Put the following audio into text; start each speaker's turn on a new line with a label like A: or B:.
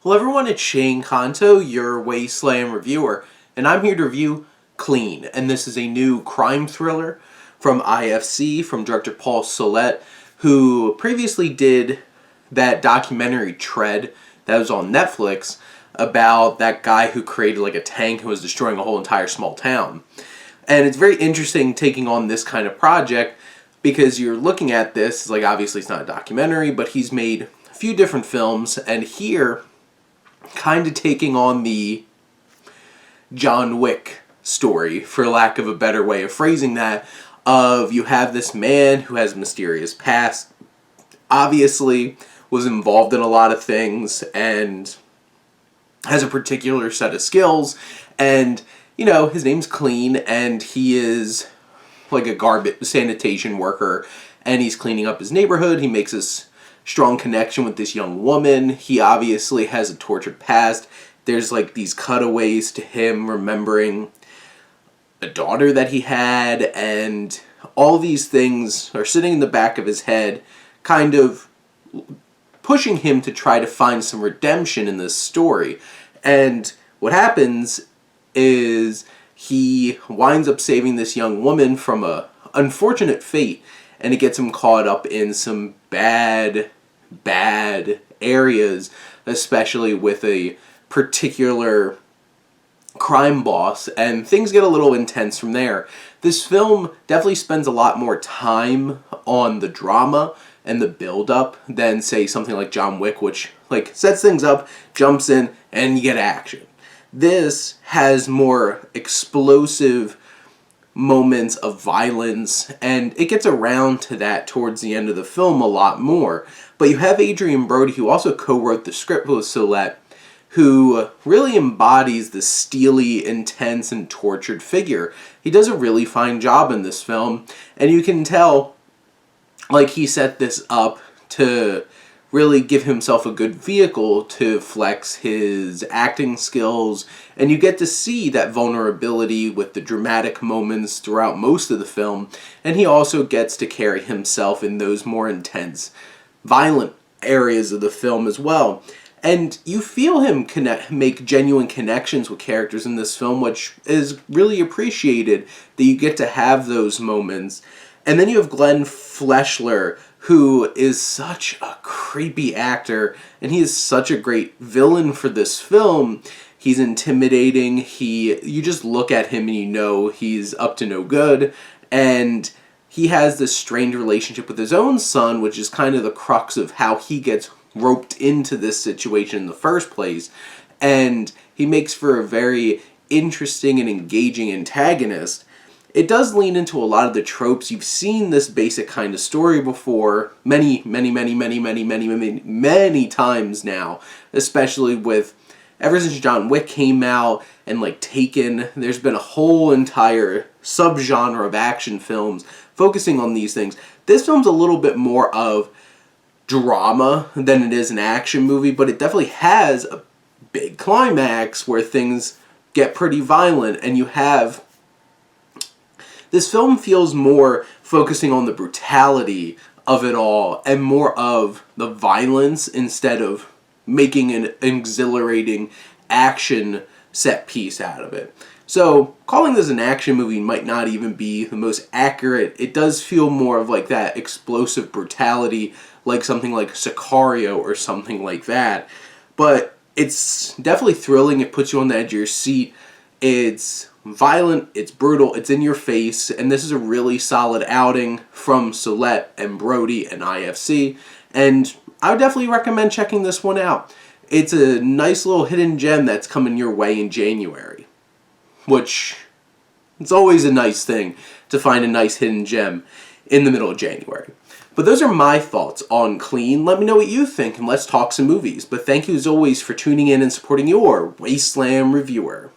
A: Hello everyone, it's Shane Kanto, your Wasteland reviewer, and I'm here to review Clean, and this is a new crime thriller from IFC, from director Paul Solet, who previously did that documentary Tread that was on Netflix about that guy who created like a tank who was destroying a whole entire small town. And it's very interesting taking on this kind of project because you're looking at this, like obviously it's not a documentary, but he's made a few different films, and here kind of taking on the John Wick story, for lack of a better way of phrasing that, of you have this man who has a mysterious past, obviously was involved in a lot of things, and has a particular set of skills, and, you know, his name's Clean, and he is like a garbage sanitation worker, and he's cleaning up his neighborhood. He makes this strong connection with this young woman. He obviously has a tortured past. There's like these cutaways to him remembering a daughter that he had, and all these things are sitting in the back of his head, kind of pushing him to try to find some redemption in this story. And what happens is he winds up saving this young woman from a unfortunate fate, and it gets him caught up in some bad areas, especially with a particular crime boss, and things get a little intense from there. This film definitely spends a lot more time on the drama and the build-up than, say, something like John Wick, which like sets things up, jumps in, and you get action. This has more explosive moments of violence, and it gets around to that towards the end of the film a lot more. But you have Adrien Brody, who also co-wrote the script with Solet, who really embodies the steely, intense, and tortured figure. He does a really fine job in this film, and you can tell like he set this up to really give himself a good vehicle to flex his acting skills, and you get to see that vulnerability with the dramatic moments throughout most of the film, and he also gets to carry himself in those more intense, violent areas of the film as well. And you feel him make genuine connections with characters in this film, which is really appreciated, that you get to have those moments. And then you have Fleshler, who is such a creepy actor, and he is such a great villain for this film. He's intimidating. You just look at him and you know he's up to no good, and he has this strained relationship with his own son, which is kind of the crux of how he gets roped into this situation in the first place. And he makes for a very interesting and engaging antagonist. It does lean into a lot of the tropes. You've seen this basic kind of story before many times now, especially with ever since John Wick came out and like Taken. There's been a whole entire subgenre of action films focusing on these things. This film's a little bit more of drama than it is an action movie, but it definitely has a big climax where things get pretty violent, and you have... This film feels more focusing on the brutality of it all and more of the violence instead of making an exhilarating action set piece out of it. So calling this an action movie might not even be the most accurate. It does feel more of like that explosive brutality, like something like Sicario or something like that. But it's definitely thrilling. It puts you on the edge of your seat. It's violent, it's brutal, it's in your face, and this is a really solid outing from Solet and Brody and IFC, and I would definitely recommend checking this one out. It's a nice little hidden gem that's coming your way in January, which it's always a nice thing to find a nice hidden gem in the middle of January. But those are my thoughts on Clean. Let me know what you think, and let's talk some movies. But thank you as always for tuning in and supporting your Wasteland reviewer.